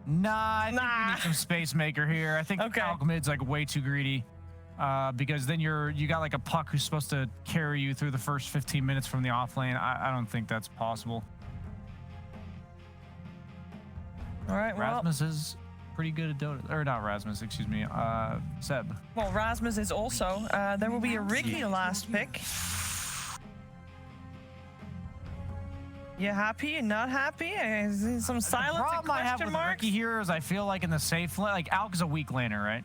Nah, I think you need some space maker here. I think Alchemid's like way too greedy. Because then you got like a puck who's supposed to carry you through the first 15 minutes from the off lane. I don't think that's possible. All right, well, Rasmus is pretty good at Dota, or not Rasmus, excuse me, Seb. Well, Rasmus is also. There will be a Ricky last pick. You happy? Not happy? Some silence and question marks? The problem I have with Ricky here is I feel like in the safe lane, like Alk is a weak laner, right?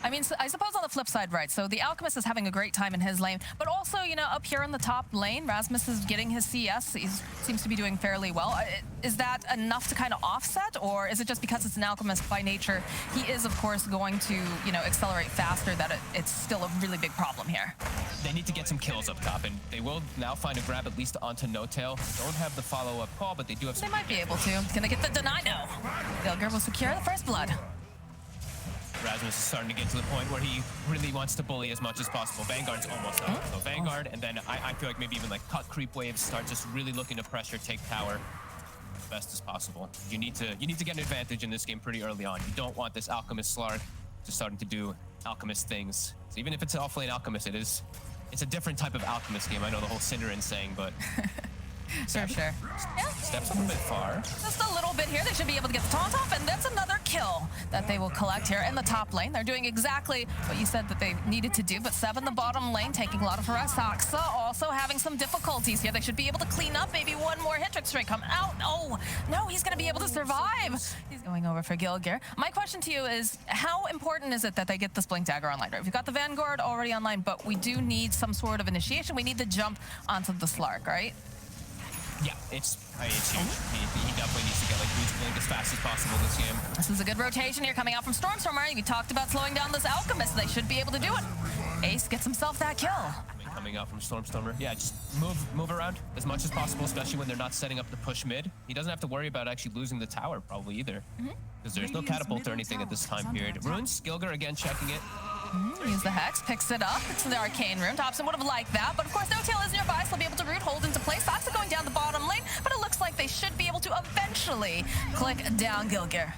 I mean, I suppose on the flip side, right? So the Alchemist is having a great time in his lane, but also, you know, up here in the top lane, Rasmus is getting his CS. He seems to be doing fairly well. Is that enough to kind of offset, or is it just because it's an Alchemist by nature? He is, of course, going to, you know, accelerate faster, that it's still a really big problem here. They need to get some kills up top, and they will now find a grab at least onto No Tail. Don't have the follow-up call, but they do have some... They might be able to. Gonna get the deny now. Gilger will secure the first blood. Rasmus is starting to get to the point where he really wants to bully as much as possible. Vanguard's almost up. So Vanguard, and then I feel like maybe even like cut creep waves, start just really looking to pressure, take tower as best as possible. You need to get an advantage in this game pretty early on. You don't want this Alchemist Slark just starting to do Alchemist things. So even if it's an off-lane Alchemist, it's a different type of Alchemist game. I know the whole Cinderin saying, but... Sure. Yeah. Steps up a bit far. Just a little bit here. They should be able to get the taunt off, and that's another kill that they will collect here in the top lane. They're doing exactly what you said that they needed to do, but Seb in the bottom lane taking a lot of harass. Saksa also having some difficulties here. They should be able to clean up. Maybe one more hit trick straight come out. Oh, no, he's going to be able to survive. He's going over for Gilgear. My question to you is, how important is it that they get this Blink Dagger online? Right? We've got the Vanguard already online, but we do need some sort of initiation. We need to jump onto the Slark, right? Yeah, it's huge. He definitely needs to get like Boots Blink as fast as possible this game. This is a good rotation here coming out from Stormstormer. We talked about slowing down this Alchemist. They should be able to do it. Ace gets himself that kill. Coming out from Stormstormer. Yeah, just move around as much as possible, especially when they're not setting up the push mid. He doesn't have to worry about actually losing the tower probably either. Because there's no catapult or anything at this time period. Runes, Gilger again checking it. Use the Hex, picks it up. It's the Arcane Rune. Thompson would have liked that, but of course No Tail is nearby, so they'll be able to root hold into place. Saksa going down the bottom lane, but it looks like they should be able to eventually click down Gilger.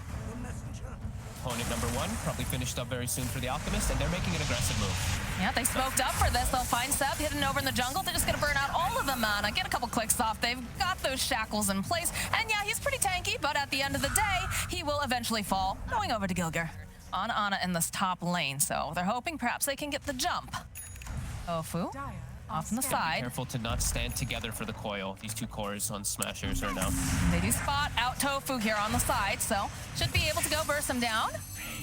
Opponent number one probably finished up very soon for the Alchemist, and they're making an aggressive move. Yeah, they smoked up for this. They'll find Seb hidden over in the jungle. They're just going to burn out all of the mana, get a couple clicks off. They've got those shackles in place, and yeah, he's pretty tanky, but at the end of the day, he will eventually fall. Going over to Gilger. On Ana in this top lane, so they're hoping perhaps they can get the jump. Tofu off on the side. Careful to not stand together for the coil. These two cores on Smashers right now. They do spot out Tofu here on the side, so should be able to go burst him down.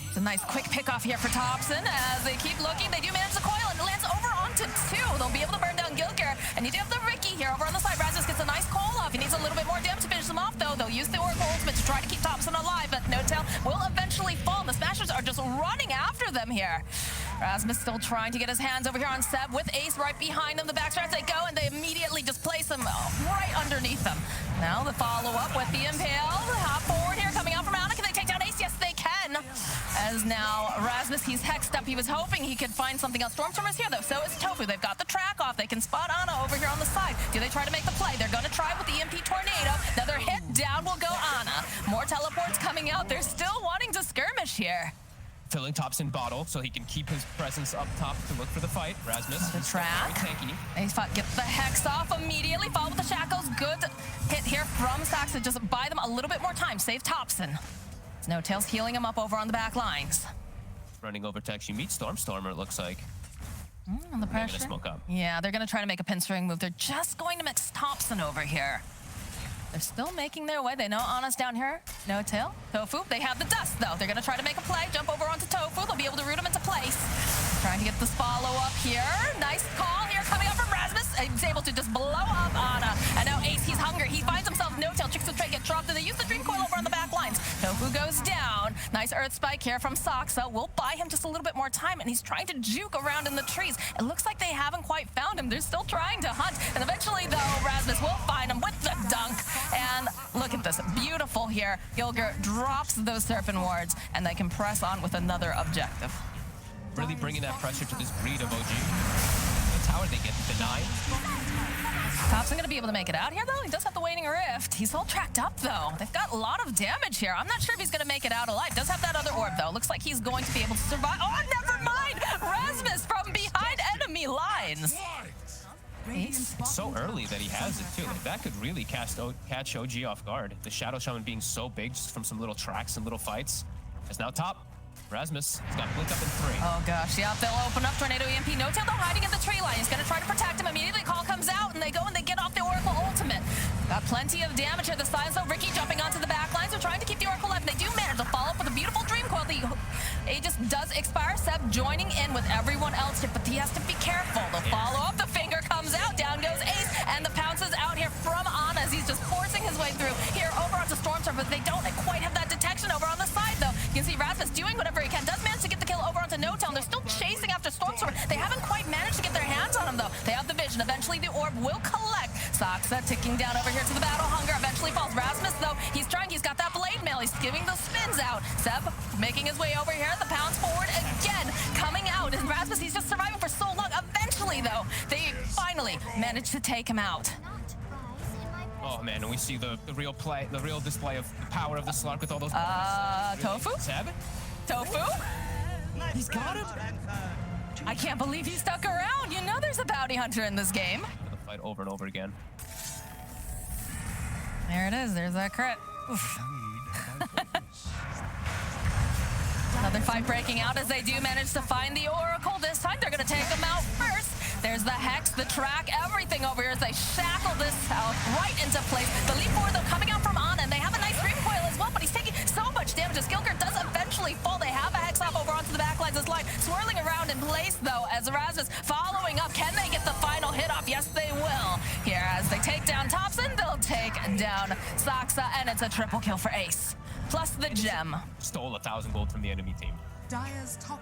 It's a nice quick pick off here for Thompson. As they keep looking, they do manage the coil, and it lands over onto two. They'll be able to burn down Gilger, and you do have the Ricky here over on the side. Rasmus gets a nice call off. He needs a little bit more damage to finish them off, though. They'll use the Oracle Ultimate to try to keep Thompson alive, but No Tail will eventually fall. The Smashers are just running after them here. Rasmus still trying to get his hands over here on Seb with Ace right behind them. The backstrats they go, and they immediately just place him right underneath them. Now the follow-up with the Impale. Hop forward here coming out from Ana. Can they take down Ace? Yes, they can. As now Rasmus, he's hexed up. He was hoping he could find something else. Stormstormer's here, though. So is Tofu. They've got the track off. They can spot Ana over here on the side. Do they try to make the play? They're going to try with the EMP Tornado. Another hit down will go Ana. More teleports coming out. They're still wanting to skirmish here. Filling Thompson bottle so he can keep his presence up top to look for the fight. Rasmus. The track. Very tanky. Ace get the Hex off immediately. Follow with the shackles. Good hit here from Saksa. Just buy them a little bit more time. Save Thompson. No Tail's healing him up over on the back lines. Running over to actually meet Stormstormer, it looks like. On the pressure. They're gonna smoke up. Yeah, they're gonna try to make a pinstring move. They're just going to mix Thompson over here. They're still making their way. They know Ana's down here. No Tail. Tofu. They have the dust, though. They're going to try to make a play. Jump over onto Tofu. They'll be able to root him into place. Trying to get this follow-up here. Nice call here coming up from Rasmus. He's able to just blow up Ana. And now Ace, he's hungry. He finds himself No Tail. Tricks the trade, get dropped, and they use the Dream Coil over on the back lines. Tofu goes down. Nice Earth Spike here from Saksa. We'll buy him just a little bit more time, and he's trying to juke around in the trees. It looks like they haven't quite found him. They're still trying to hunt. And eventually, though, Rasmus will find him with the dunk. And look at this. Beautiful here. Gilger drops those Serpent Wards, and they can press on with another objective. Really bringing that pressure to this breed of OG. The tower, they get denied. Thompson gonna be able to make it out here, though. He does have the Waning Rift. He's all tracked up, though. They've got a lot of damage here. I'm not sure if he's gonna make it out alive. Does have that other orb, though. Looks like he's going to be able to survive. Oh, never mind! Rasmus from behind enemy lines. Ace. It's so early that he has it, too. Like, that could really catch OG off guard. The Shadow Shaman being so big just from some little tracks and little fights. Is now top. Rasmus has got Blink up in 3. Oh gosh, yeah, they'll open up Tornado EMP. No Tail though hiding in the tree line. He's gonna try to protect him. Immediately call comes out and they go and they get off the Oracle ultimate. Got plenty of damage here. The Silence though, Ricky jumping onto the back lines. They're trying to keep the Oracle alive. They do manage to follow up with a beautiful Dream Coil. The Aegis does expire. Seb joining in with everyone else here, but he has to be careful. They'll follow up. The finger comes out. Down goes Ace, and the pounce is out here from Ana as he's just forcing his way through. Here over onto Stormstorm, but they don't quite have that detection over on the side though. You can see Rasmus doing whatever he can. Does manage to get the kill over onto No Tail. They're still chasing after Stormstorm. They haven't quite managed to get their hands on him though. They have the vision. Eventually the orb will collect. Saksa ticking down over here to the Battle Hunger. Eventually falls. Rasmus though, he's trying. He's got that blade mail. He's giving the spins out. Seb making his way over here. The pounds forward again, coming out. And Rasmus, he's just surviving for so long. Eventually though, they finally managed to take him out. Oh man, and we see the real play, the real display of the power of the Slark with all those. Tofu? Seb? Tofu? He's got him. I can't believe he stuck around. You know there's a bounty hunter in this game. The fight over and over again. There it is. There's that crit. Oof. Another fight breaking out as they do manage to find the Oracle. This time they're going to take him out first. There's the Hex, the track, everything over here as they shackle this out right into place. The leap forward, though, coming out from Ana, and they have a nice Dream Coil as well, but he's taking so much damage as Gilgert does eventually fall. They have a Hex off over onto the back lines. This line swirling around in place, though, as Erasmus following up. Can they get the final hit off? Yes, they will. Here, as they take down Thompson, they'll take down Saksa, and it's a triple kill for Ace. Plus the gem. Stole 1,000 gold from the enemy team.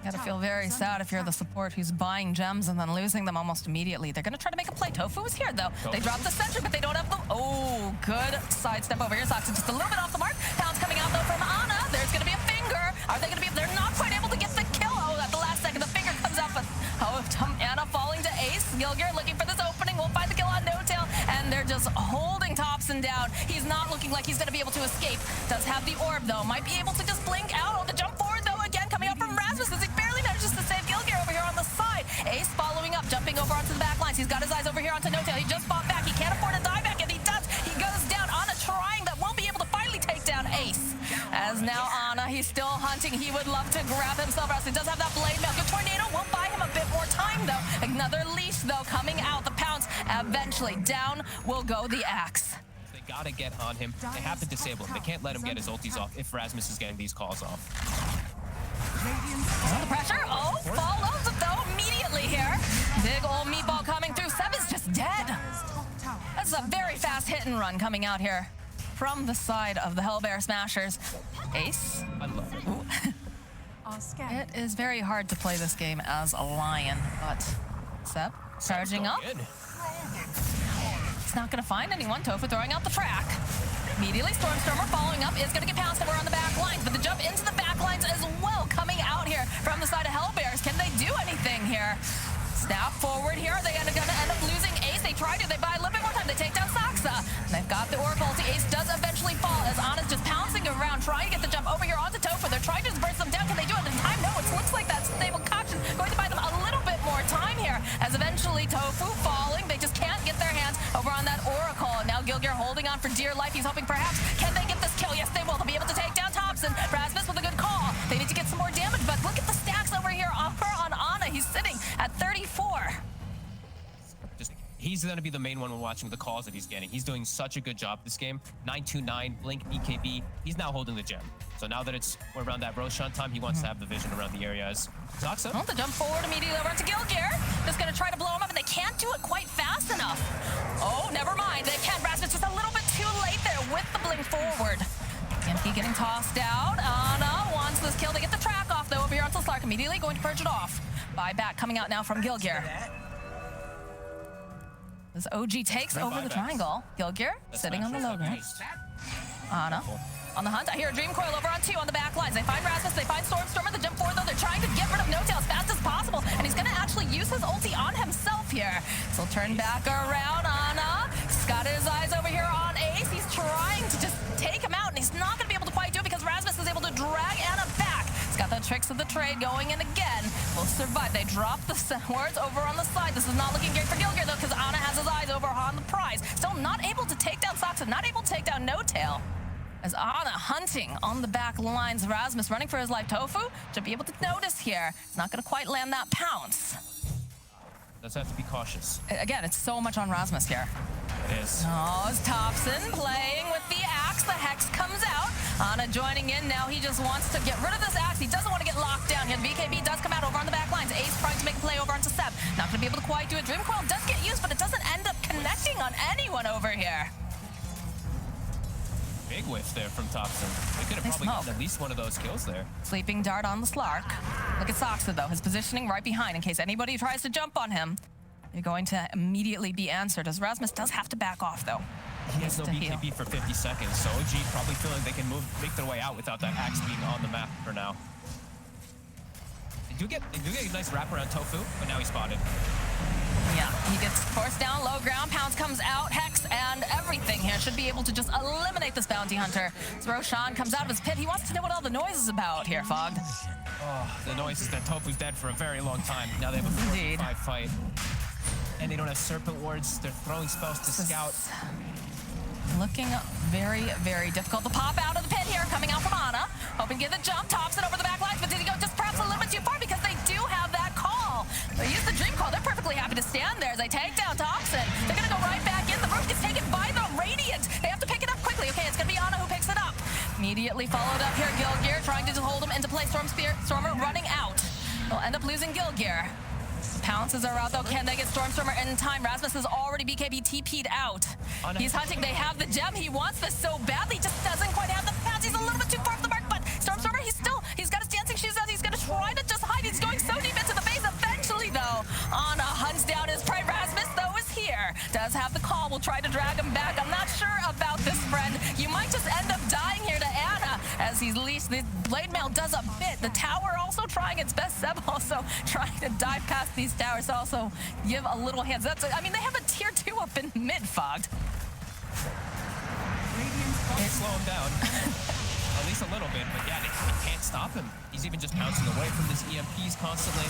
Gotta feel very sad if you're the support who's buying gems and then losing them almost immediately. They're gonna try to make a play. Tofu is here though. They drop the sentry, but they don't have the... Oh, good sidestep over here. Saksa just a little bit off the mark. Pounds coming out though from Ana. There's gonna be a finger. Are they gonna be... They're not quite able to get the kill. Oh, at the last second, the finger comes out, but... Oh, Ana falling to Ace. Gilgert looking for this opening. We'll find the kill on No Tail, and they're just holding Thompson down. He's not looking like he's gonna be able to escape. Does have the orb though. Might be able to just blink out. Oh, the jump forward though again coming out from Rasmus as he barely manages to save Gilgert over here on the side. Ace following up, jumping over onto the back lines. He's got his eyes over here onto No Tail. He just fought back. He can't afford a die back, and he does. He goes down. Ana trying, that won't be able to finally take down Ace. As now Ana, he's still hunting. He would love to grab himself out. He does have that blade mail. Good tornado will buy him a bit more time though. Another leash though coming out. The pounce eventually down will go the axe. They gotta get on him. They have to disable him. They can't let him get his ultis off if Rasmus is getting these calls off. The pressure, oh, follows it though immediately here. Big old meatball coming through. Seb is just dead. That's a very fast hit and run coming out here from the side of the HELLBEAR Smashers. Ace. I love it. It is very hard to play this game as a lion, but Seb charging up. Good. He's not gonna find anyone. Tofu throwing out the track. Immediately, Stormstormer following up is gonna get pounced, and we're on the back lines, but the jump into the back lines as well coming out here from the side of HELLBEARs. Can they do anything here? Snap forward here. Are they gonna end up losing Ace? They try to. They buy a little bit more time. They take down Saksa. They've got the Oracle. Ace does eventually fall as Ana's just pouncing around, trying to get the jump over here onto Tofu. They're trying to just burst them down. Can they do it in time? No, it looks like that stable caution going to buy them a little bit more time here. As eventually Tofu falling. They just can't get their hands over on that Oracle. And now Gilgert holding on for dear life. He's hoping perhaps, can they get this kill? Yes, they will. They'll be able to take down Thompson. Rasmus with a good call. They need to get some more damage, but look at the stacks over here over on Ana. He's sitting at 34. He's going to be the main one when watching the calls that he's getting. He's doing such a good job this game. 929, Blink, BKB. He's now holding the gem. So now that we're around that Roshan time, he wants to have the vision around the area as Saksa. Well, the jump forward immediately over to Gilgert. Just going to try to blow him up, and they can't do it quite fast enough. Oh, never mind. They can't. Rasmus just a little bit too late there with the blink forward. MP getting tossed out. Ana wants this kill. They get the track off, though, over here onto Slark. Immediately going to purge it off. Buyback coming out now from Gilgert. As OG takes over the triangle. Gilgert sitting on the low ground. Ana on the hunt. I hear a Dream Coil over on 2 on the back lines. They find Rasmus, they find Stormstormer. The jump forward, though, they're trying to get rid of No Tail as fast as possible. And he's going to actually use his ulti on himself here. So he'll turn back around. Ana tricks of the trade going in again. Will survive. They drop the words over on the side. This is not looking great for Gilgear, though, because Ana has his eyes over on the prize. Still not able to take down Soxa, not able to take down No Tail. As Ana hunting on the back lines, Rasmus running for his life. Tofu should be able to notice here. It's not going to quite land that pounce. Does have to be cautious. Again, it's so much on Rasmus here. It is. Oh, it's Thompson playing with the axe. The Hex comes out. Ana joining in. Now he just wants to get rid of this axe. He doesn't want to get locked down here. The BKB does come out over on the back lines. Ace trying to make a play over onto Seb. Not going to be able to quite do it. Dream Coil does get used, but it doesn't end up connecting on anyone over here. Big whiff there from Thompson. They could have probably gotten at least one of those kills there. Sleeping Dart on the Slark. Look at Soxa, though. His positioning right behind in case anybody tries to jump on him. You're going to immediately be answered, as Rasmus does have to back off, though. He has no BKB for 50 seconds, so OG probably feeling they can make their way out without that axe being on the map for now. They do get a nice wrap around Tofu, but now he's spotted. Yeah, he gets forced down, low ground, Pounce comes out, Hex and everything here should be able to just eliminate this bounty hunter. As Roshan comes out of his pit, he wants to know what all the noise is about here, Fogged. Oh, the noise is that Tofu's dead for a very long time. Now they have a 4v5 fight. And they don't have Serpent Wards, they're throwing spells to scout. Looking very, very difficult to pop out of the pit here, coming out from Ana. Hoping to get the jump, tops it over the back lines, but did he go just perhaps a little bit too far because they do have that call. They use the Dream Call, they're perfectly happy to stand there as they take down Thompson. They're gonna go right back in, the roof gets taken by the Radiant. They have to pick it up quickly. Okay, it's gonna be Ana who picks it up. Immediately followed up here, Gilgear trying to just hold him into play. Stormer running out. They'll end up losing Gilgear. Pounces are out though. Can they get Stormstormer in time? Rasmus is already BKB TP'd out. He's hunting. They have the gem. He wants this so badly. Just doesn't quite have the pounce. He's a little bit too far from the mark, but Stormstormer, he's got his dancing shoes out. He's going to try to just hide. He's going so deep into the base. Eventually, though, Ana hunts down his prey. Rasmus, though, is here. Does have the call. We'll try to drag him back. I'm not sure about this, friend. You might just end up dying here to Ana as he's leashed. The blade mail does a bit. The tower also trying its best. Seb also trying to dive past these towers to also give a little hands. I mean, they have a tier 2 up in mid, Fogged. Can't slow him down. At least a little bit, but yeah, they can't stop him. He's even just pouncing away from his EMPs constantly.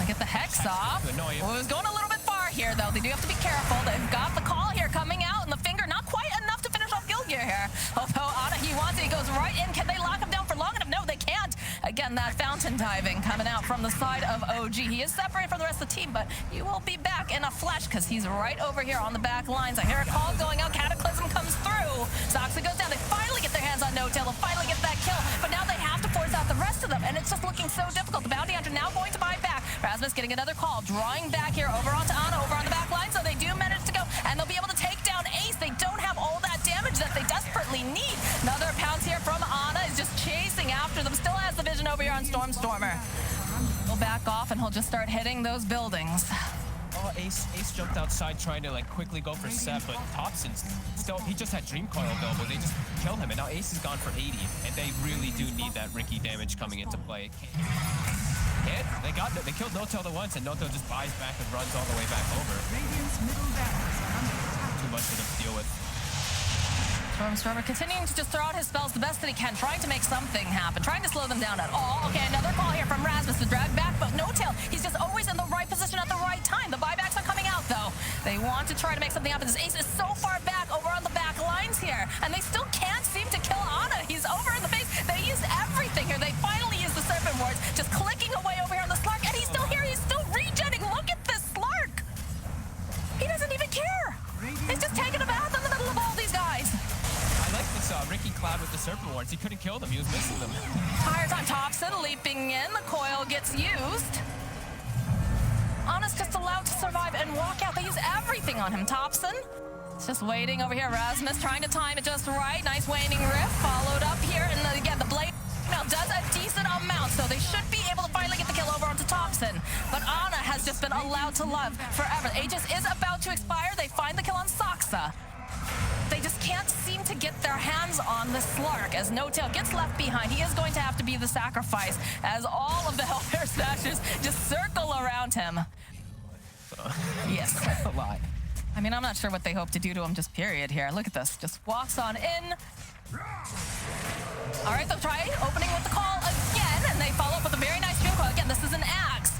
I get the Hex off. To annoy him. Well, it was going a little bit far here, though. They do have to be careful. They've got the call here coming out, and the finger not quite enough to finish off Gilgear here. Although Ana, he wants it. He goes right in. Can they lock him down for long enough? No, they can't. Again, that fountain diving coming out from the side of OG. He is separated from the rest of the team, but he will be back in a flash because he's right over here on the back lines. I hear a call going out. Cataclysm comes through. Soxa goes down. They finally get their hands on No Tail. They'll finally get that kill, but now they have to force out the rest of them, and it's just looking so difficult. The bounty hunter now going to buy back. Rasmus getting another call, drawing back here over onto Ana, over on the back line, so they do manage to go, and they'll be able to take down Ace. They don't have all that damage that they desperately need. Another pounce here from Ana is just chasing after them. Still has the vision over here on Stormstormer. He'll back off, and he'll just start hitting those buildings. Oh, Ace jumped outside trying to like quickly go for Seb, but Thompson's still, he just had Dream Coil available. They just killed him, and now Ace is gone for 80, and they really do need that Ricky damage coming into play. They killed No Tail once, and No Tail just buys back and runs all the way back over. Too much for them to deal with. Stormstormer continuing to just throw out his spells the best that he can, trying to make something happen, trying to slow them down at all. Okay, another call here from Rasmus to drag back, but No Tail, he's just always in the right position at the right time. The buybacks are coming out, though. They want to try to make something happen. This Ace is so far back over on the back lines here, and they still can't seem to kill Ana. He's over in the base. They used everything here. They finally used the Serpent Wards, just clicking away over here on the Slark, and he's still here. He's still regenning. Look at this Slark. He doesn't even care. He's just taking a bath in the middle of all these guys. I like this Ricky Cloud with the Serpent Wards. He couldn't kill them. He was missing them. Entire time, Thompson leaping in. The coil gets used. Ana's just allowed to survive and walk out. They use everything on him. Thompson, it's just waiting over here. Rasmus trying to time it just right. Nice waning rift. Followed up here. And again, the blade now does a decent amount, so they should be able to finally get the kill over onto Thompson. But Ana has just been allowed to live forever. Aegis is about to expire. They find the kill on Soxa. They just can't seem to get their hands on the Slark as No Tail gets left behind. He is going to have to be the sacrifice as all of the HELLBEAR Smashers just circle around him. Yes. A lot. I mean, I'm not sure what they hope to do to him, just period here. Look at this. Just walks on in. All right, they'll try opening with the call again, and and they follow up with a very nice Dream Coil. Again, this is an axe.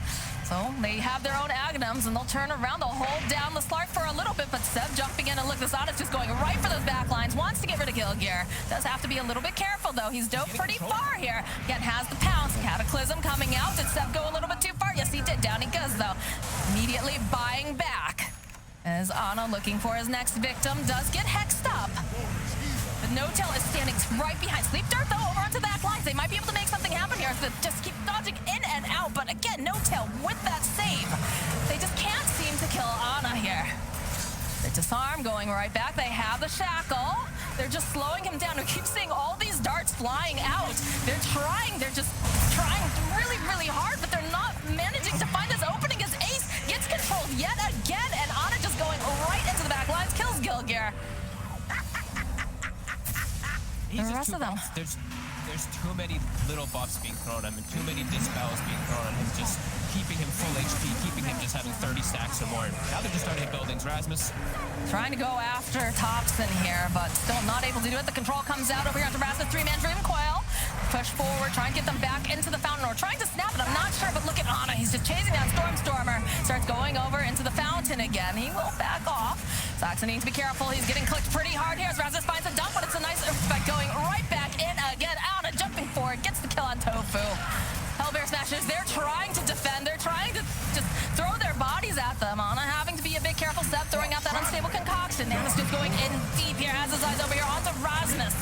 So they have their own Agnums, and they'll turn around. They'll hold down the Slark for a little bit, but Seb jumping in, and look, this Ana's just going right for those back lines. Wants to get rid of Gilgear. Does have to be a little bit careful, though. He's dove pretty far here. Again, has the pounce. Cataclysm coming out. Did Seb go a little bit too far? Yes, he did. Down he goes, though. Immediately buying back. As Ana looking for his next victim. Does get hexed up. But No-Tail is standing right behind. Sleep Dart, though, over onto the back lines. They might be able to make something happen here. So just keep dodging in and out. But again, No-Tail with that save. They just can't seem to kill Ana here. The disarm going right back. They have the shackle. They're just slowing him down. We keep seeing all these darts flying out. They're just trying really, really hard, but they're not managing to find this opening as Ace gets controlled yet again, and Ana just going right into the back lines, kills Gilgear. The rest of them. There's too many little buffs being thrown at him and too many dispels being thrown at him, just keeping him full HP, keeping him just having 30 stacks or more. Now they're just starting to hit buildings. Rasmus trying to go after Thompson here, but still not able to do it. The control comes out over here after Rasmus. 3-man Dream Coil. Push forward, try and get them back into the fountain, or trying to snap it. I'm not sure, but look at Ana. He's just chasing down Stormer. Starts going over into the fountain again. He will back off. Saxon needs to be careful. He's getting clicked pretty hard here as Rasmus finds a dump, but it's a nice effect going right back in again. Ana jumping forward, gets the kill on Tofu. HELLBEAR Smashers, they're trying to defend. They're trying to just throw their bodies at them. Ana having to be a bit careful. Seb throwing out that unstable concoction. Namus just going in deep here. Has his eyes over here onto Rasmus.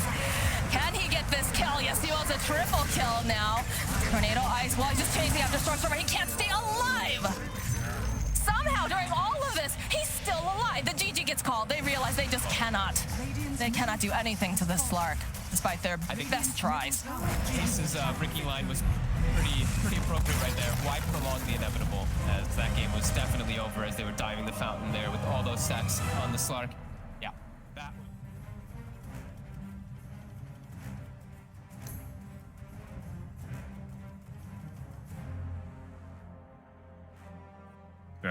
Can he get this kill? Yes, he wants a triple kill now. Tornado Ice, while he's just chasing after Stormer, he can't stay alive. Somehow, during all of this, he's still alive. The GG gets called. They realize they just cannot. They cannot do anything to this Slark, despite their best tries. Ace's breaking line was pretty appropriate right there. Why prolong the inevitable? As that game was definitely over as they were diving the fountain there with all those stacks on the Slark. Yeah, that was...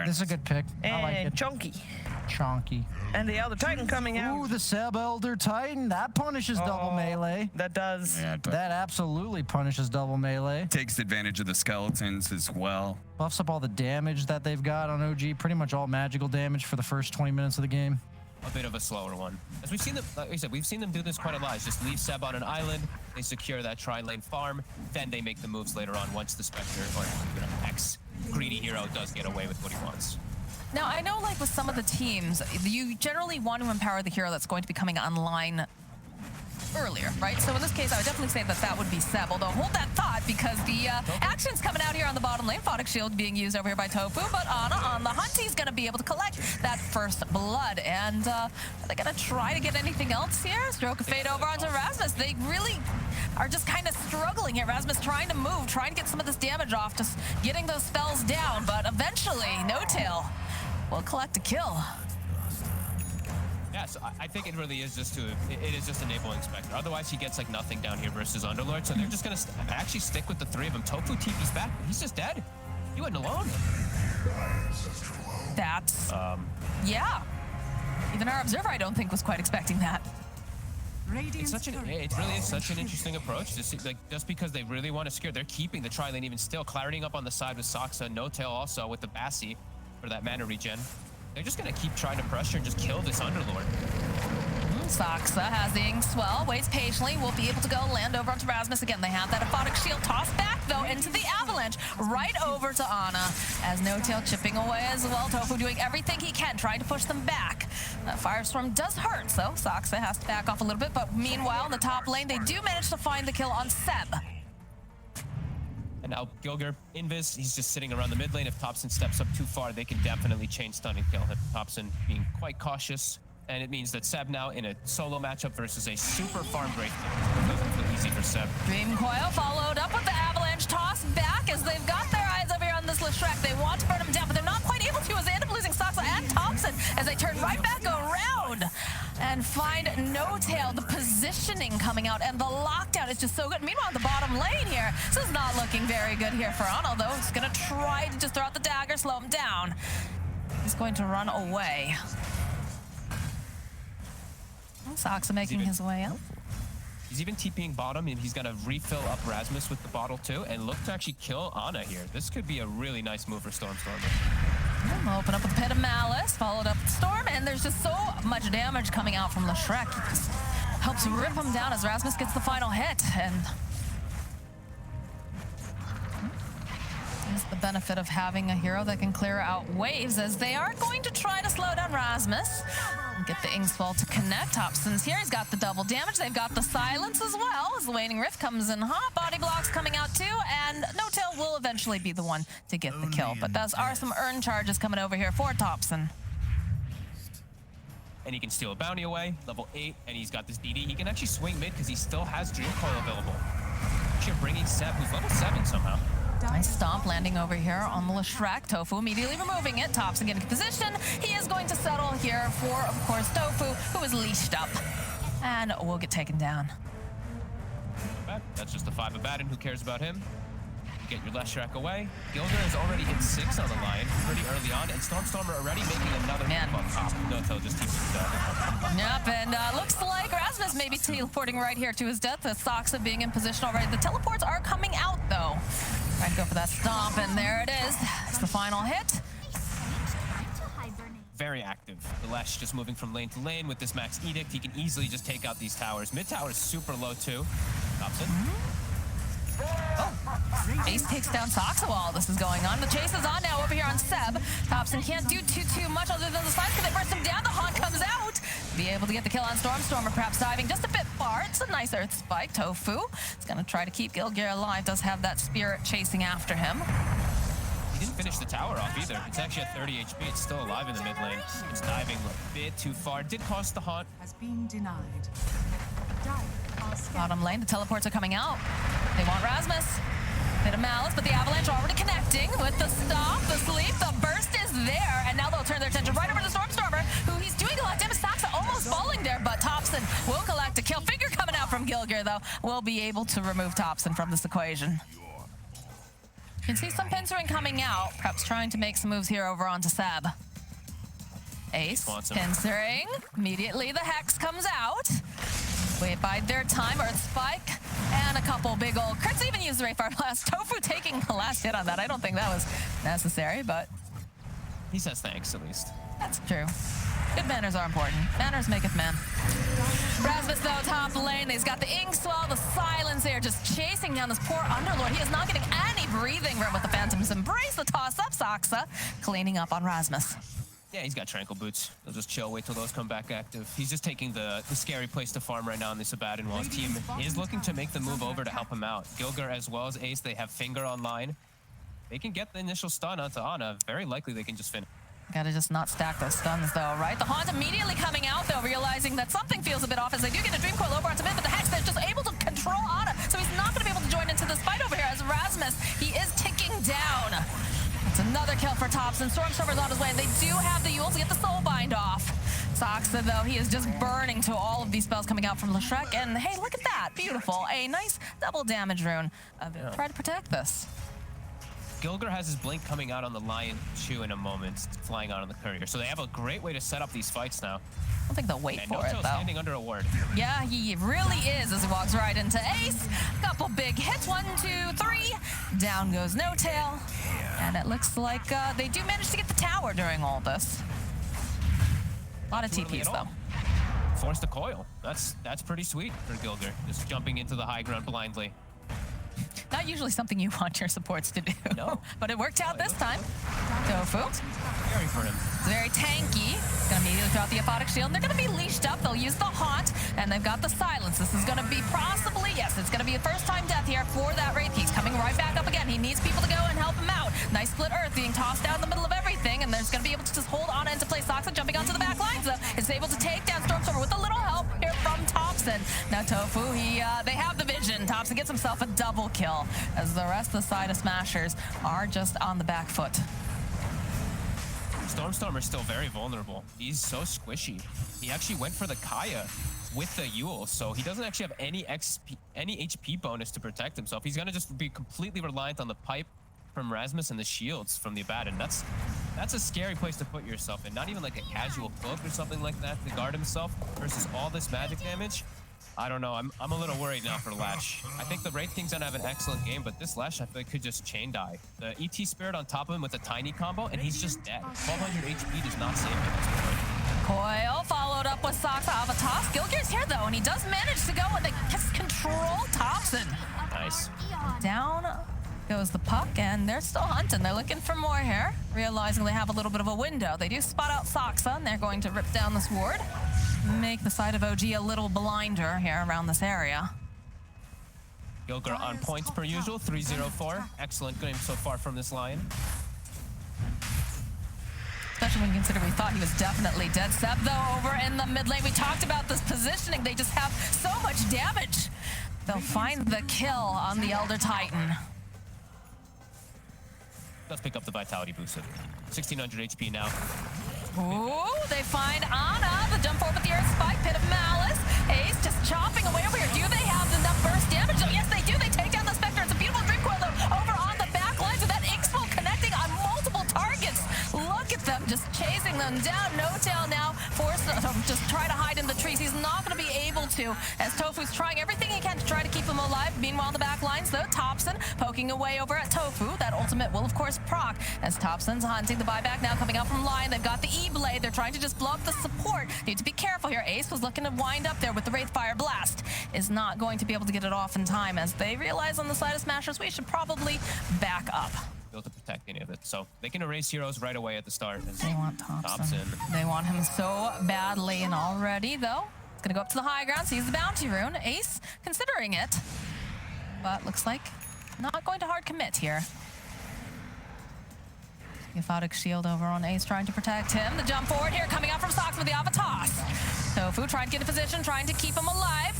This is a good pick. I like And it. Chonky. And the Elder Titan coming out. Ooh, the Seb Elder Titan. That punishes double melee. That does. Yeah, but That absolutely punishes double melee. takes advantage of the skeletons as well. Buffs up all the damage that they've got on OG. Pretty much all magical damage for the first 20 minutes of the game. A bit of a slower one. As we've seen them, like I said, we've seen them do this quite a lot. It's just leave Seb on an island, they secure that tri-lane farm, then they make the moves later on once the Spectre or ex-greedy hero does get away with what he wants. Now, I know, like, with some of the teams, you generally want to empower the hero that's going to be coming online earlier, right? So in this case, I would definitely say that that would be Seb, although hold that thought, because the action's coming out here on the bottom lane. Photic Shield being used over here by Tofu, but Ana on the hunt, he's going to be able to collect that first blood. And are they going to try to get anything else here? Stroke of Fate over onto Rasmus. They really are just kind of struggling here. Rasmus trying to move, trying to get some of this damage off, just getting those spells down, but eventually, No-Tail will collect a kill. Yeah, so I think it really is just it is just enabling Spectre. Otherwise, he gets like nothing down here versus Underlord. So they're just gonna actually stick with the three of them. Tofu TP's back. He's just dead. He went alone. That's yeah. Even our observer, I don't think, was quite expecting that. It really is such an interesting approach. Just because they really want to secure, they're keeping the tri-lane even still, clarity up on the side with Soxa, No-Tail also with the Bassi for that mana regen. They're just gonna keep trying to pressure and just kill this Underlord. Soxa has the ink swell, waits patiently, will be able to go land over onto Rasmus again. They have that aphotic shield tossed back, though, into the avalanche, right over to Ana, as No-Tail chipping away as well. Tofu doing everything he can, trying to push them back. That Firestorm does hurt, so Soxa has to back off a little bit, but meanwhile, in the top lane, they do manage to find the kill on Seb. And now Gilgear, Invis, he's just sitting around the mid lane. If Thompson steps up too far, they can definitely chain stun and kill him. Thompson being quite cautious, and it means that Seb now in a solo matchup versus a super farm break. It doesn't feel easy for Seb. Dream Coil followed up with the avalanche toss back as they've got their eyes over here on this Leshrac. They want to burn him down, but they're not quite able to as they end up losing Soxa and Thompson as they turn right back around and find No-Tail. The positioning coming out and the lockdown is just so good. Meanwhile, the bottom lane here, this is not looking very good here for Ana, though. He's going to try to just throw out the dagger, slow him down. He's going to run away. Soxa making his way up. He's even TPing bottom, and he's gonna refill up Rasmus with the bottle too, and look to actually kill Ana here. This could be a really nice move for Stormstormer. We'll open up with a Pit of Malice, followed up with Storm, and there's just so much damage coming out from Leshrac. He just helps rip him down as Rasmus gets the final hit, and is the benefit of having a hero that can clear out waves, as they are going to try to slow down Rasmus and get the Ingsfall to connect. Topson's here. He's got the double damage. They've got the silence as well, as the Waning Rift comes in hot. Body blocks coming out too, and No Tail will eventually be the one to get the kill. But those are some earn charges coming over here for Topson. And he can steal a bounty away, level 8, and he's got this DD. He can actually swing mid because he still has Dream Coil available. Actually bringing Seb, who's level 7 somehow. Nice stomp landing over here on the Leshrac. Tofu immediately removing it. Topson getting position. He is going to settle here for, of course, Tofu, who is leashed up and will get taken down. That's just the 5 of Baden. Who cares about him? You get your Leshrac away. Gilger has already hit 6 on the line pretty early on, and Stormstormer already making another move on top. No Tail just keeps it down. Yep, and looks like Rasmus may be teleporting right here to his death, with Soxa being in position already. The teleports are coming out, though. Trying to go for that stomp, and there it is. It's the final hit. Very active. The Lesh just moving from lane to lane with this max edict. He can easily just take out these towers. Mid tower is super low too. Topson. Oh, Ace takes down Soxa while this is going on. The chase is on now over here on Seb. Topson can't do too much other than the slides because they burst him down. The haunt comes out. Be able to get the kill on Stormstormer, perhaps diving just a bit far. It's a nice earth spike. Tofu is going to try to keep Gilgear alive. Does have that spirit chasing after him. He didn't finish the tower off either. It's actually at 30 HP. It's still alive in the mid lane. It's diving a bit too far. Did cost the haunt. Has been denied. Bottom lane, the teleports are coming out. They want Rasmus. Bit of Malice, but the Avalanche already connecting with the stop, the sleep, the burst is there, and now they'll turn their attention right over to Stormstormer, who he's doing a lot of damage. Soxa almost falling there, but Topson will collect a kill. Finger coming out from Gilgear, though, will be able to remove Topson from this equation. You can see some pincering coming out, perhaps trying to make some moves here over onto Seb. Ace, pincering. Immediately the Hex comes out. They bide their time. Earth Spike and a couple big old crits. Even use the Ray Fire Blast. Tofu taking the last hit on that. I don't think that was necessary, but he says thanks at least. That's true. Good manners are important. Manners maketh man. Rasmus, though, top lane. He's got the Inkswell, the silence there, just chasing down this poor Underlord. He is not getting any breathing room with the Phantoms. Embrace the toss-up. Soxa cleaning up on Rasmus. Yeah, he's got Tranquil Boots. He'll just chill, wait till those come back active. He's just taking the scary place to farm right now in this Abaddon, while his team is looking to make the move over to help him out. Gilger as well as Ace, they have Finger online. They can get the initial stun onto Ana. Very likely they can just finish. Gotta just not stack those stuns, though, right? The Haunt immediately coming out, though, realizing that something feels a bit off as they do get a Dream Coil over onto mid, but the Hex is just able to control Ana, so he's not gonna be able to join into this fight over here as Rasmus, he is ticking down. It's another kill for Topson. Stormstormer's on his way, and they do have the Yule to get the Soul Bind off. Soxa, though, he is just burning to all of these spells coming out from Leshrac, and hey, look at that. Beautiful. A nice double damage rune. Try to protect this. Gilger has his blink coming out on the Lion 2 in a moment, flying out on the Courier. So they have a great way to set up these fights now. I don't think they'll wait for it, though. Standing under a ward. Yeah, he really is as he walks right into Ace. Couple big hits, 1, 2, 3. Down goes No Tail. And it looks like they do manage to get the tower during all this. A lot of TPs, though. Force the coil. That's pretty sweet for Gilger. Just jumping into the high ground blindly. Not usually something you want your supports to do. No. But it worked out this time. Tofu. Scary for him. It's very tanky. Gonna immediately throw out the Aphotic Shield. They're gonna be leashed up. They'll use the Haunt, and they've got the Silence. This is gonna be possibly, yes, it's gonna be a first-time death here for that Wraith. He's coming right back up again. He needs people to go and help him out. Nice split Earth being tossed down in the middle of everything, and there's gonna be able to just hold on into place. Soxa jumping onto the back lines, though, is able to take down Stormstormer with a little help here from Topson. Now Tofu, they have the vision. Topson gets himself a double kill, as the rest of the side of Smashers are just on the back foot. Stormstormer's still very vulnerable. He's so squishy. He actually went for the Kaya with the Yule, so he doesn't actually have any HP bonus to protect himself. He's gonna just be completely reliant on the pipe from Rasmus and the shields from the Abaddon. That's a scary place to put yourself in. Not even like a casual cloak or something like that to guard himself versus all this magic damage. I don't know. I'm a little worried now for Lash. I think the Wraith King's gonna have an excellent game, but this Lash I feel like could just chain die. The ET Spirit on top of him with a tiny combo, and he's just dead. 1200 HP does not save him at this point. Coil followed up with Sox off a toss. Gilgear's here though, and he does manage to go and they just control Thompson. Nice. Down goes the puck, and they're still hunting. They're looking for more here, realizing they have a little bit of a window. They do spot out Soxa, and they're going to rip down this ward. Make the side of OG a little blinder here around this area. Gilger on points per usual, 304. Excellent game so far from this Lion. Especially when you consider we thought he was definitely dead. Seb, though, over in the mid lane. We talked about this positioning. They just have so much damage. They'll find the kill on the Elder Titan. Let's pick up the Vitality boost. 1600 HP now. Ooh, they find Ana. The jump forward with the Earth Spike, Pit of Malice. Ace just chopping away over here. Do they have enough burst damage? Oh, yes, they do. They take down the Spectre. It's a beautiful Dream Coil, though, over on the back lines with that X-Bolt connecting on multiple targets. Look at them, just chasing them down. No Tail now forced to just try to hide in the trees. He's not going to be able to, as Tofu's trying everything he can to try to keep him alive. Meanwhile, the back lines, though, Thompson poking away over at Tofu. That ultimate will, of course, proc, as Thompson's hunting the buyback now coming out from Lion. They've got the E-Blade. They're trying to just blow up the support. Need to be careful here. Ace was looking to wind up there with the Wraithfire Blast. Is not going to be able to get it off in time, as they realize on the side of Smashers we should probably back up. To protect any of it, so they can erase heroes right away at the start. They want Thompson. They want him so badly, and already though it's gonna go up to the high ground, sees the bounty rune. Ace considering it, but looks like not going to hard commit here. Aphotic shield over on Ace, trying to protect him. The jump forward here coming out from Sox with the Alpha toss. Tofu trying to get in position, trying to keep him alive.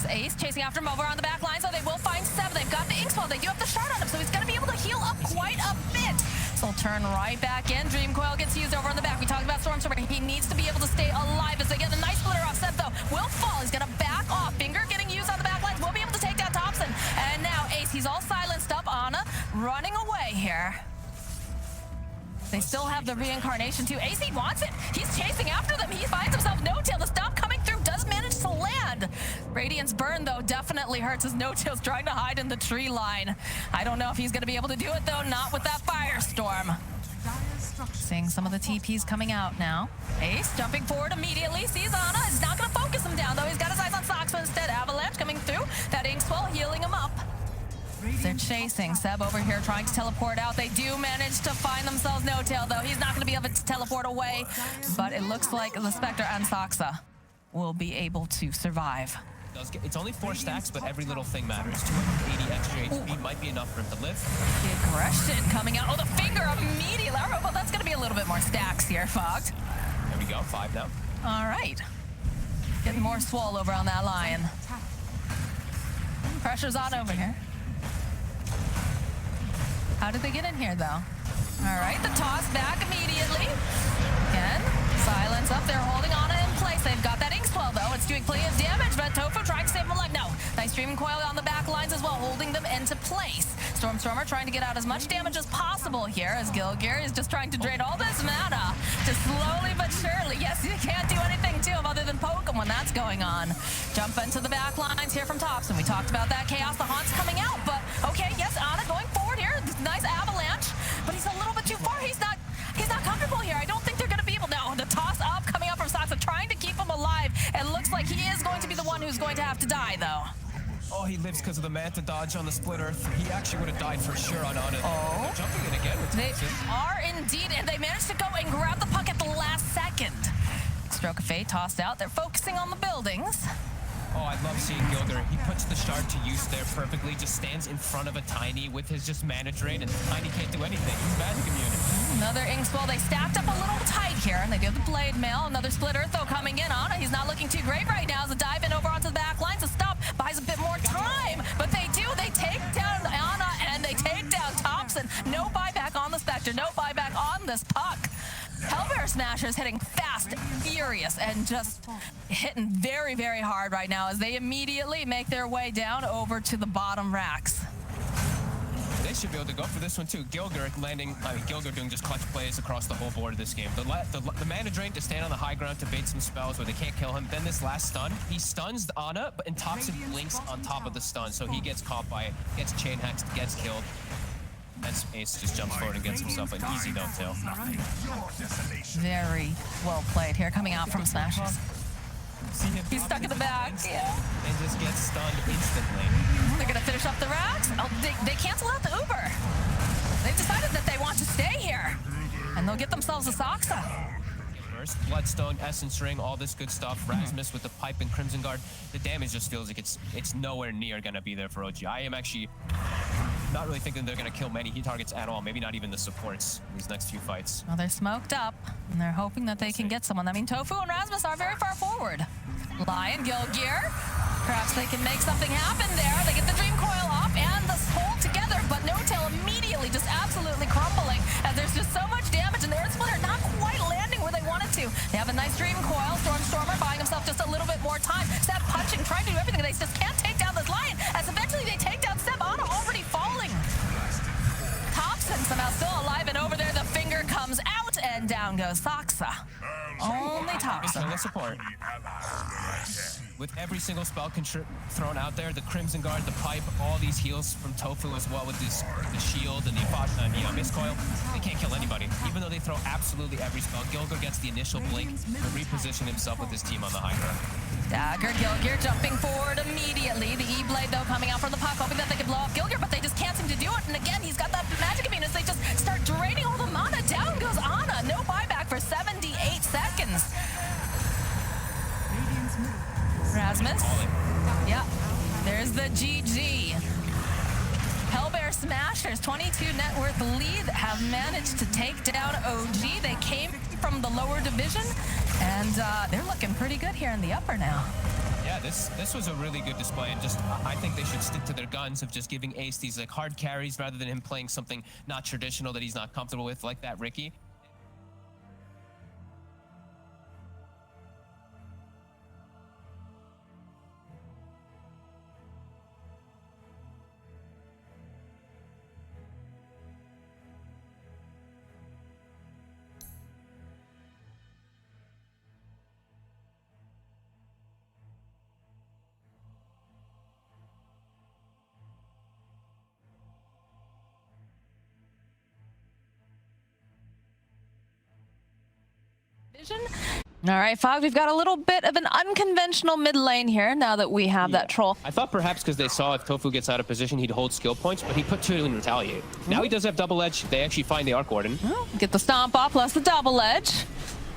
Ace chasing after him over on the back line, so they will find Seb. They've got the Inkswell. They do have the shard on him, so he's going to be able to heal up quite a bit. So he'll turn right back in. Dream Coil gets used over on the back. We talked about Stormstormer. He needs to be able to stay alive as they get a nice splitter off. Seb, though, will fall. He's going to back off. Finger getting used on the back lines. Will be able to take down Thompson. And now Ace, he's all silenced up. Ana running away here. They still have the reincarnation too. AC wants it. He's chasing after them. He finds himself No-Tail. The stop coming through does manage to land. Radiant's burn, though, definitely hurts as No-Tail's trying to hide in the tree line. I don't know if he's going to be able to do it, though. Not with that Firestorm. Seeing some of the TPs coming out now. Ace jumping forward immediately. Sees Ana. He's not going to focus him down, though. He's got his eyes on Sox, but instead Avalanche coming through. That Inkswell healing him up. They're chasing. Seb over here trying to teleport out. They do manage to find themselves No-Tail, though. He's not going to be able to teleport away, but it looks like the Spectre and Soxa will be able to survive. It's only 4 stacks, but every little thing matters. 280 extra HP might be enough for him to live. The aggression coming out. Oh, the finger immediately. Well, that's going to be a little bit more stacks here, Fogged. There we go, 5 now. All right. Getting more swole over on that Lion. Pressure's on over here. How did they get in here, though? All right, the toss back immediately. Again, silence up. They're holding on in place. They've got that Inkswell, though. It's doing plenty of damage, but Tofu trying to save him alive. No, nice Dream Coil on the back lines as well, holding them into place. Stormstormer trying to get out as much damage as possible here, as Gilgear is just trying to drain all this mana. Just slowly but surely. Yes, you can't do anything to him other than poke him when that's going on. Jump into the back lines here from Thompson. We talked about that Chaos. The Haunt's coming out, but okay, yes, Ana going forward here. Nice avalanche, but he's a little bit too far. He's not comfortable here. I don't think they're going to be able to. No, the toss up coming up from Soxa, trying to keep him alive. It looks like he is going to be the one who's going to have to die, though. Oh, he lives because of the Manta dodge on the split earth. He actually would have died for sure on Ana. Oh. Jumping in again with They Thompson. are indeed, and they managed to go and grab the puck at the last second. Stroke of Fate tossed out. They're focusing on the buildings. Oh, I love seeing Gilger. He puts the shard to use there perfectly, just stands in front of a Tiny with his just mana drain, and Tiny can't do anything. He's magic immune. Another Inkswell. They stacked up a little tight here, and they do have the Blade Mail. Another Split Earth, though, coming in on it. He's not looking too great right now as a dive in over onto the back lines. A stop buys a bit more time, but they do. They take down Ana, and they take down Thompson. No buyback on the Spectre. No buyback on this puck. HELLBEAR Smashers hitting fast, furious, and just hitting very, very hard right now as they immediately make their way down over to the bottom racks. They should be able to go for this one too. Gilger doing just clutch plays across the whole board of this game. The mana drain to stand on the high ground to bait some spells where they can't kill him. Then this last stun, he stuns Ana, and Thompson blinks on top of the stun, so he gets caught by it, gets chain hexed, gets killed. And Ace just jumps forward and gets himself an easy no-tail. Very well played here, coming out from Smashes. He's stuck in the back. Yeah. And just gets stunned instantly. They're gonna finish up the racks. Oh, they cancel out the Uber. They've decided that they want to stay here, and they'll get themselves a Soxa. First, Bloodstone, Essence Ring, all this good stuff. Rasmus with the pipe and Crimson Guard. The damage just feels like it's nowhere near gonna be there for OG. I am actually not really thinking they're gonna kill many Heat targets at all. Maybe not even the supports in these next few fights. Well, they're smoked up, and they're hoping that they can get someone. I mean, Tofu and Rasmus are very far forward. Lion, Gilgear, perhaps they can make something happen there. They get the Dream Coil off and the hold together, but No-Tail immediately just absolutely crumbling, as there's just so much damage, and the Earth Splitter not quite landing where they wanted to. They have a nice Dream Coil. Stormer buying himself just a little bit more time. Seb punching, trying to do everything. They just can't take down this Lion, as eventually they take down Seb. Ana already falling. Thompson somehow still alive, and over there the finger comes out, and down goes Soxa. Only Thompson. The support. With every single spell thrown out there, the Crimson Guard, the pipe, all these heals from Tofu as well with the shield and the Mist Coil, they can't kill anybody. Even though they throw absolutely every spell, Gilger gets the initial blink to reposition himself with his team on the high ground. Dagger, Gilgear jumping forward immediately. The E-Blade, though, coming out from the puck, hoping that they can blow up Gilgear, but they just can't seem to do it. And again, he's got that magic immunity. They just start draining all the mana. Down goes Ana. No buyback for 78 seconds. Rasmus. Yeah, there's the GG. HELLBEAR Smashers, 22 net worth lead, have managed to take down OG. They came from the lower division, and they're looking pretty good here in the upper now. Yeah, this was a really good display, and just I think they should stick to their guns of just giving Ace these like hard carries rather than him playing something not traditional that he's not comfortable with, like that Ricky. All right, Fog, we've got a little bit of an unconventional mid lane here now that we have that troll. I thought perhaps because they saw if Tofu gets out of position, he'd hold skill points, but he put 2 in retaliate. Now he does have double edge. They actually find the Arc Warden. Get the stomp off plus the double edge.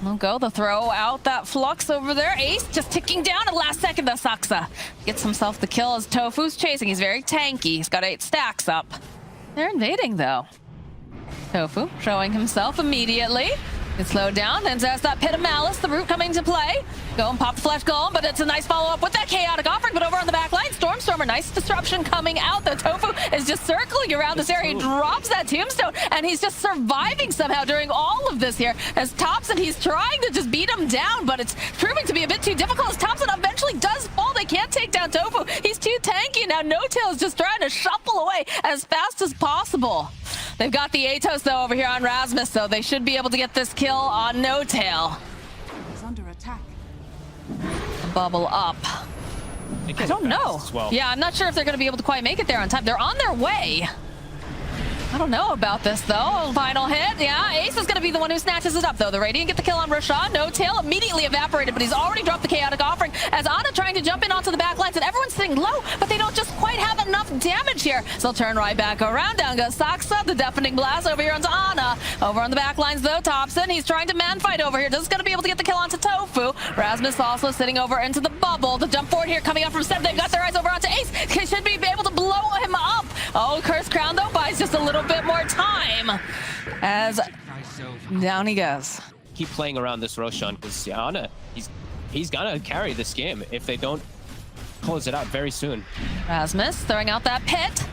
They'll go, they'll throw out that Flux over there. Ace just ticking down at the last second. The Soxa gets himself the kill as Tofu's chasing. He's very tanky. He's got 8 stacks up. They're invading though. Tofu showing himself immediately. Gets slowed down, then there's that Pit of Malice, the root coming to play. Go and pop the Flesh Golem, but it's a nice follow-up with that Chaotic Offering, but over on the back line, Stormer, nice disruption coming out. The Tofu is just circling around this area. He drops that Tombstone, and he's just surviving somehow during all of this here. As Thompson, he's trying to just beat him down, but it's proving to be a bit too difficult as Thompson eventually does fall. They can't take down Tofu. He's too tanky, and now No-Tail is just trying to shuffle away as fast as possible. They've got the Atos, though, over here on Rasmus, so they should be able to get this kill on No-Tail. He's under attack. Bubble up. I don't know. Well. Yeah, I'm not sure if they're going to be able to quite make it there on time. They're on their way. I don't know about this, though. Final hit. Yeah, Ace is going to be the one who snatches it up, though. The Radiant get the kill on Roshan. No-Tail immediately evaporated, but he's already dropped the Chaotic Offering as Ana trying to jump in onto the back lines, and everyone's sitting low, but they don't just quite have enough damage here. So they'll turn right back around. Down goes Soxa. The Deafening Blast over here onto Ana. Over on the back lines, though, Thompson, he's trying to man-fight over here. Just going to be able to get the kill onto Tofu. Rasmus also sitting over into the bubble. The jump forward here coming up from Seb. They've got their eyes over onto Ace. They should be able to blow him up. Oh, Curse Crown, though, buys just a little bit more time as down he goes. Keep playing around this Roshan because Ana, he's gonna carry this game if they don't close it out very soon. Rasmus throwing out that pit.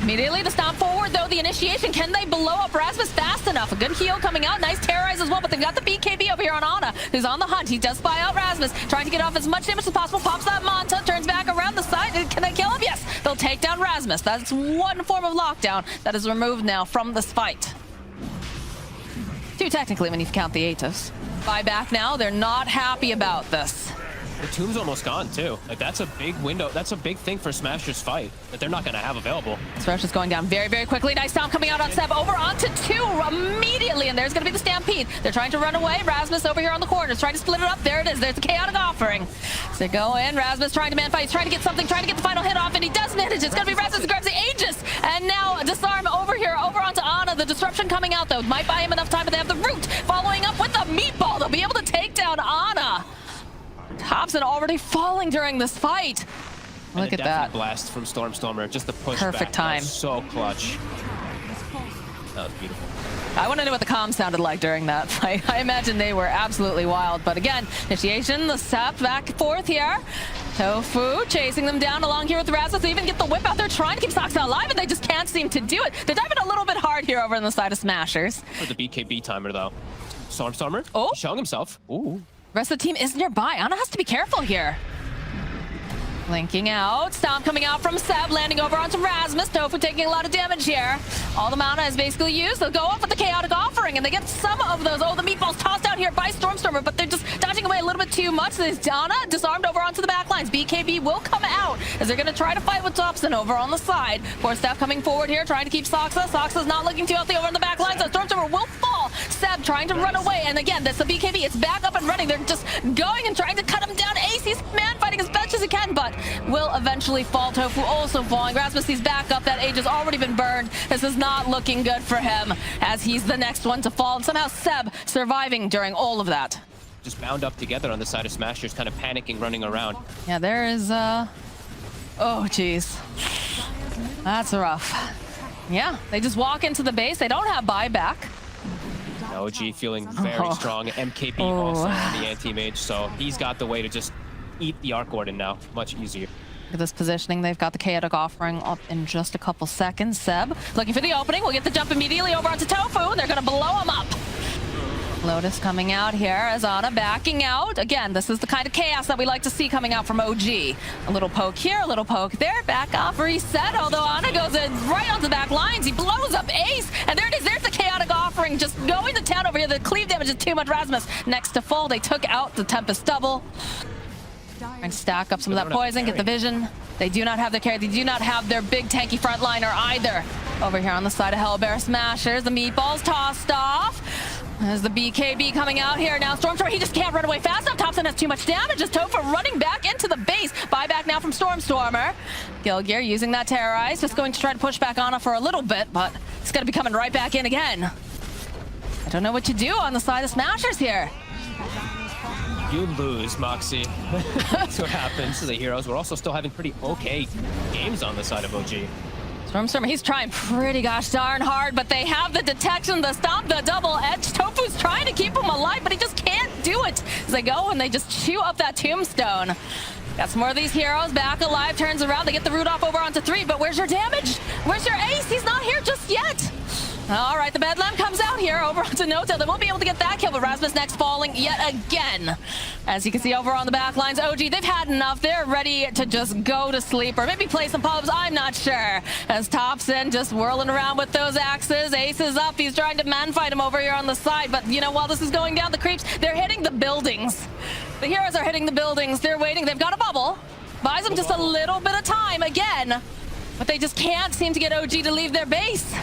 Immediately the stomp forward, though, the initiation. Can they blow up Rasmus fast enough? A good heal coming out. Nice terrorize as well, but they've got the BKB over here on Ana, who's on the hunt. He does spy out Rasmus, trying to get off as much damage as possible. Pops that Manta, turns back around the side. Can they kill him? Yes, they'll take down Rasmus. That's one form of lockdown that is removed now from this fight. Two, technically, when you count the Atos. Buyback now. They're not happy about this. The tomb's almost gone, too. Like, that's a big window. That's a big thing for Smasher's fight that they're not going to have available. Smash is going down very, very quickly. Nice stomp coming out on Seb. Over onto 2 immediately, and there's going to be the Stampede. They're trying to run away. Rasmus over here on the corners, trying to split it up. There it is. There's the Chaotic Offering. So they go in. Rasmus trying to man fight. He's trying to get something, trying to get the final hit off, and he does manage. It's going to be Rasmus who grabs the Aegis. And now Disarm over here, over onto Ana. The disruption coming out, though. Might buy him enough time, but they have the Root following up with the Meatball. They'll be able to take down Ana. Thompson already falling during this fight. Look at that. Blast from Stormer. Just the push Perfect back. time. That was so clutch. That was beautiful. I want to know what the comms sounded like during that fight. I imagine they were absolutely wild. But again, initiation, the sap back and forth here. Tofu chasing them down along here with Rasmus. They even get the whip out there trying to keep Soxa alive, and they just can't seem to do it. They're diving a little bit hard here over on the side of Smashers. For the BKB timer, though. Stormer. Oh. He's showing himself. Ooh. Rest of the team is nearby. Ana has to be careful here. Linking out. Stomp coming out from Seb, landing over onto Rasmus. Tofu taking a lot of damage here. All the mana is basically used. They'll go up with the Chaotic Offering, and they get some of those. Oh, the meatballs tossed out here by Stormer, but they're just dodging away a little bit too much. There's Ana disarmed over onto the back lines. BKB will come out as they're going to try to fight with Thompson over on the side. Force Staff coming forward here, trying to keep Soxa. Soxa's not looking too healthy over on the back lines. So Stormer will fall. Seb trying to run away, and again, that's the BKB. It's back up and running. They're just going and trying to cut him down. Ace, he's man fighting as best as he can, but will eventually fall. Tofu also falling. Rasmus, he's back up. That Age has already been burned. This is not looking good for him as he's the next one to fall. And somehow Seb surviving during all of that. Just bound up together on the side of Smashers, kind of panicking, running around. Yeah, there is, oh, geez. That's rough. Yeah, they just walk into the base. They don't have buyback. OG feeling very strong. MKB also on the anti-mage, so he's got the way to just eat the Arc Warden now. Much easier. Look at this positioning. They've got the Chaotic Offering up in just a couple seconds. Seb looking for the opening. We'll get the jump immediately over onto Tofu, and they're going to blow him up. Lotus coming out here as Ana backing out. Again, this is the kind of chaos that we like to see coming out from OG. A little poke here, a little poke there. Back off, reset. Although Ana goes in right onto the back lines. He blows up Ace. And there it is. There's the Chaotic Offering just going to town over here. The cleave damage is too much. Rasmus next to full. They took out the Tempest double. And stack up some of that poison, get the vision. They do not have their carry. They do not have their big tanky frontliner either. Over here on the side of HELLBEAR Smashers, the meatballs tossed off. As the BKB coming out here now. Stormstormer, he just can't run away fast enough. Thompson has too much damage. As Tofu running back into the base. Buyback now from Stormer. Gilgear using that Terrorize. Just going to try to push back Ana for a little bit, but he's going to be coming right back in again. I don't know what to do on the side of Smashers here. You lose, Moxie. That's what happens to the heroes. We're also still having pretty okay games on the side of OG. Stormstormer, he's trying pretty gosh darn hard, but they have the detection, the stomp, the double edge. Tofu's trying to keep him alive, but he just can't do it. As they go and they just chew up that tombstone. Got some more of these heroes back alive, turns around, they get the root off over onto 3, but where's your damage? Where's your Ace? He's not here just yet. All right, the Bedlam comes out here over onto Noto. They won't be able to get that kill, but Rasmus next falling yet again. As you can see over on the back lines, OG, they've had enough. They're ready to just go to sleep or maybe play some pubs. I'm not sure. As Thompson just whirling around with those axes. Ace is up. He's trying to man fight him over here on the side. But, you know, while this is going down, the creeps, they're hitting the buildings. The heroes are hitting the buildings. They're waiting. They've got a bubble. Buys them just a little bit of time again. But they just can't seem to get OG to leave their base.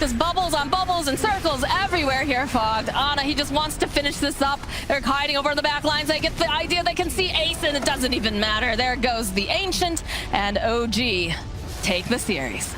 Just bubbles on bubbles and circles everywhere here, Fogged. Ana, he just wants to finish this up. They're hiding over in the back lines. They get the idea they can see Ace, and it doesn't even matter. There goes the Ancient, and OG take the series.